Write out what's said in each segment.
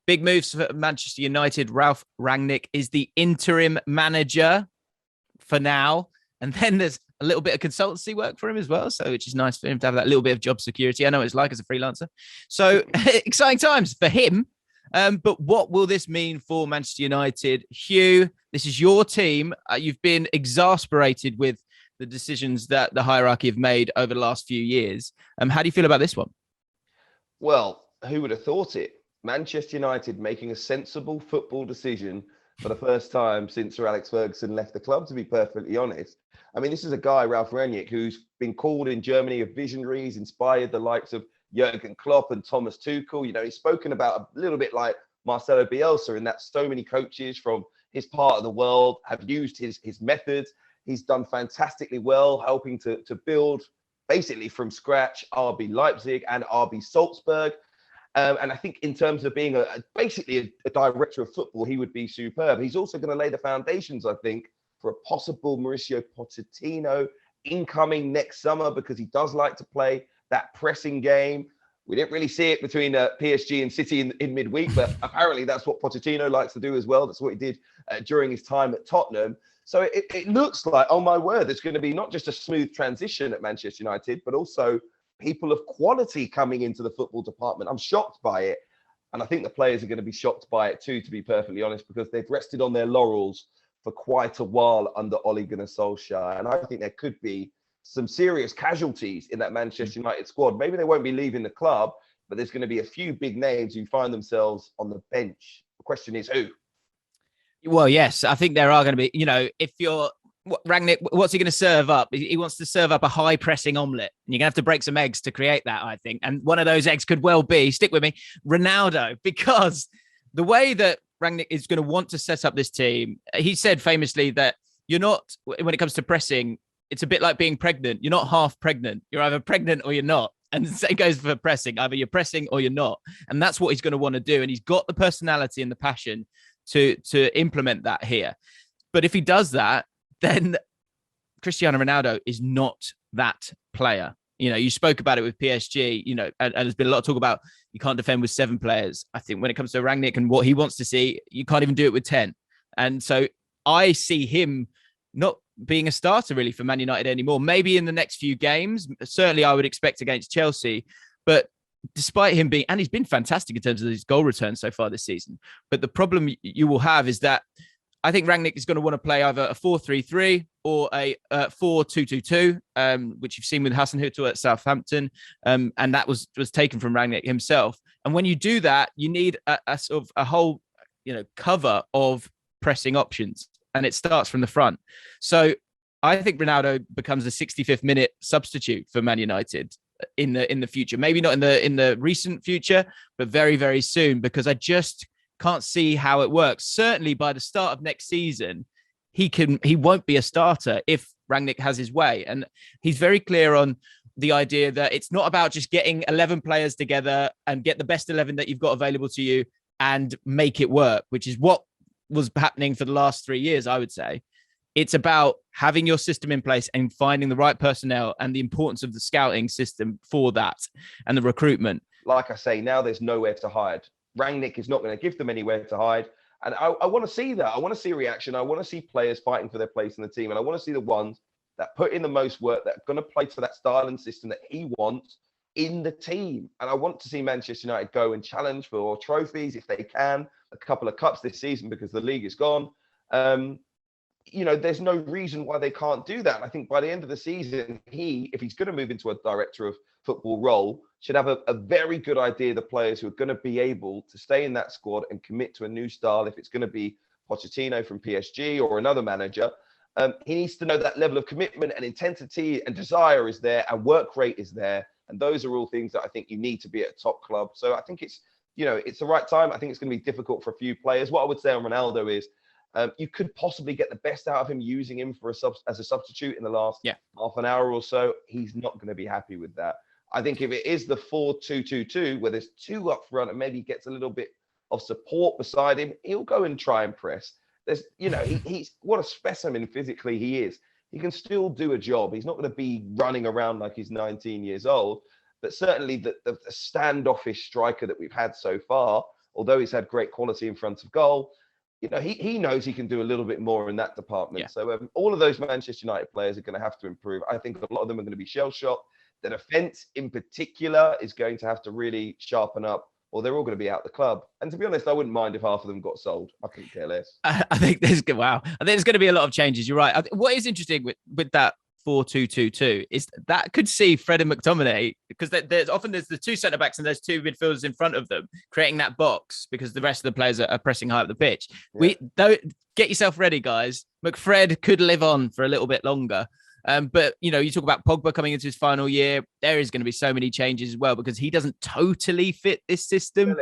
Big moves for Manchester United. Ralf Rangnick is the interim manager for now. And then there's a little bit of consultancy work for him as well. So, which is nice for him to have that little bit of job security. I know what it's like as a freelancer. So exciting times for him. But what will this mean for Manchester United? Hugh, this is your team. You've been exasperated with the decisions that the hierarchy have made over the last few years. How do you feel about this one? Well, who would have thought it? Manchester United making a sensible football decision for the first time since Sir Alex Ferguson left the club, to be perfectly honest. I mean, this is a guy, Ralf Rangnick, who's been called in Germany a visionary. He's inspired the likes of Jurgen Klopp and Thomas Tuchel. You know, he's spoken about a little bit like Marcelo Bielsa, in that so many coaches from his part of the world have used his methods. He's done fantastically well, helping to build basically from scratch RB Leipzig and RB Salzburg. And I think in terms of being basically a director of football, he would be superb. He's also going to lay the foundations, I think, for a possible Mauricio Pochettino incoming next summer, because he does like to play that pressing game. We didn't really see it between PSG and City in midweek, but apparently that's what Pochettino likes to do as well. That's what he did during his time at Tottenham. So it looks like, oh my word, there's going to be not just a smooth transition at Manchester United, but also people of quality coming into the football department. I'm shocked by it. And I think the players are going to be shocked by it too, to be perfectly honest, because they've rested on their laurels for quite a while under Ole Gunnar Solskjaer. And I think there could be some serious casualties in that Manchester United squad. Maybe they won't be leaving the club, but there's going to be a few big names who find themselves on the bench. The question is who? Well, yes, I think there are going to be, if you're Rangnick, what's he going to serve up? He wants to serve up a high pressing omelette. And you're going to have to break some eggs to create that, I think. And one of those eggs could well be, stick with me, Ronaldo, because the way that Rangnick is going to want to set up this team, he said famously that you're not, when it comes to pressing, it's a bit like being pregnant. You're not half pregnant. You're either pregnant or you're not. And the same goes for pressing. Either you're pressing or you're not. And that's what he's going to want to do. And he's got the personality and the passion to implement that here. But if he does that, then Cristiano Ronaldo is not that player. You spoke about it with PSG, and there's been a lot of talk about you can't defend with 7 players. I think when it comes to Rangnick and what he wants to see, you can't even do it with 10. And so I see him not being a starter really for Man United anymore. Maybe in the next few games, certainly I would expect against Chelsea, but despite him being, and he's been fantastic in terms of his goal return so far this season. But the problem you will have is that I think Rangnick is going to want to play either a 4-3-3 or a 4-2-2-2, which you've seen with Hassan Hüttl at Southampton. And that was taken from Rangnick himself. And when you do that, you need a sort of a whole, cover of pressing options, and it starts from the front. So I think Ronaldo becomes a 65th minute substitute for Man United in the future. Maybe not in the recent future, but very, very soon, because I just can't see how it works. Certainly by the start of next season, he won't be a starter if Rangnick has his way. And he's very clear on the idea that it's not about just getting 11 players together and get the best 11 that you've got available to you and make it work, which is what was happening for the last 3 years, I would say. It's about having your system in place and finding the right personnel, and the importance of the scouting system for that and the recruitment. Like I say, now there's nowhere to hide. Rangnick is not going to give them anywhere to hide. And I want to see that. I want to see a reaction. I want to see players fighting for their place in the team. And I want to see the ones that put in the most work, that are going to play to that style and system that he wants in the team. And I want to see Manchester United go and challenge for trophies if they can, a couple of cups this season because the league is gone. There's no reason why they can't do that. And I think by the end of the season, if he's going to move into a director of football role, should have a very good idea, the players who are going to be able to stay in that squad and commit to a new style. If it's going to be Pochettino from PSG or another manager, he needs to know that level of commitment and intensity and desire is there, and work rate is there. And those are all things that I think you need to be at a top club. So I think it's the right time. I think it's going to be difficult for a few players. What I would say on Ronaldo is, you could possibly get the best out of him using him as a substitute in the last half an hour or so. He's not going to be happy with that. I think if it is the 4-2-2-2, where there's 2 up front and maybe he gets a little bit of support beside him, he'll go and try and press. He's what a specimen physically he is. He can still do a job. He's not going to be running around like he's 19 years old, but certainly the standoffish striker that we've had so far, although he's had great quality in front of goal, you know, he knows he can do a little bit more in that department. Yeah. So all of those Manchester United players are going to have to improve. I think a lot of them are going to be shell-shocked. The defence in particular is going to have to really sharpen up, or they're all going to be out the club. And to be honest, I wouldn't mind if half of them got sold. I couldn't care less. I think there's going to be a lot of changes. You're right. What is interesting with that 4-2-2-2 is that could see Fred and McTominay, because there's the two centre backs and there's two midfielders in front of them creating that box because the rest of the players are pressing high up the pitch. Yeah. We don't get yourself ready, guys. McFred could live on for a little bit longer. But, you know, you talk about Pogba coming into his final year. There is going to be so many changes as well because he doesn't totally fit this system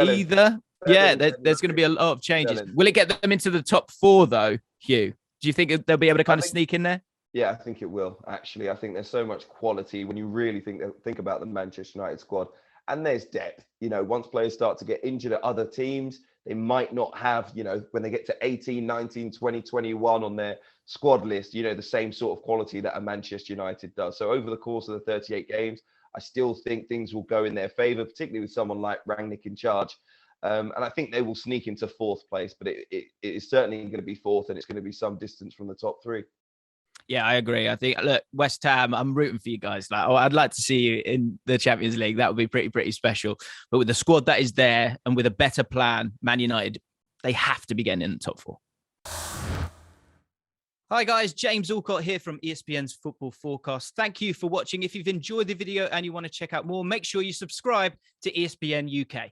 either. There's going to be a lot of changes. Will it get them into the top 4, though, Hugh? Do you think they'll be able to kind of sneak in there? Yeah, I think it will, actually. I think there's so much quality when you really think about the Manchester United squad. And there's depth. You know, once players start to get injured at other teams, they might not have, you know, when they get to 18, 19, 20, 21 on their squad list, you know, the same sort of quality that a Manchester United does. So over the course of the 38 games, I still think things will go in their favour, particularly with someone like Rangnick in charge. And I think they will sneak into 4th place, but it is certainly going to be 4th, and it's going to be some distance from the top 3. Yeah, I agree. I think, look, West Ham, I'm rooting for you guys. Like, I'd like to see you in the Champions League. That would be pretty special. But with the squad that is there and with a better plan, Man United, they have to be getting in the top 4. Hi guys, James Alcott here from ESPN's Football Forecast. Thank you for watching. If you've enjoyed the video and you want to check out more, make sure you subscribe to ESPN UK.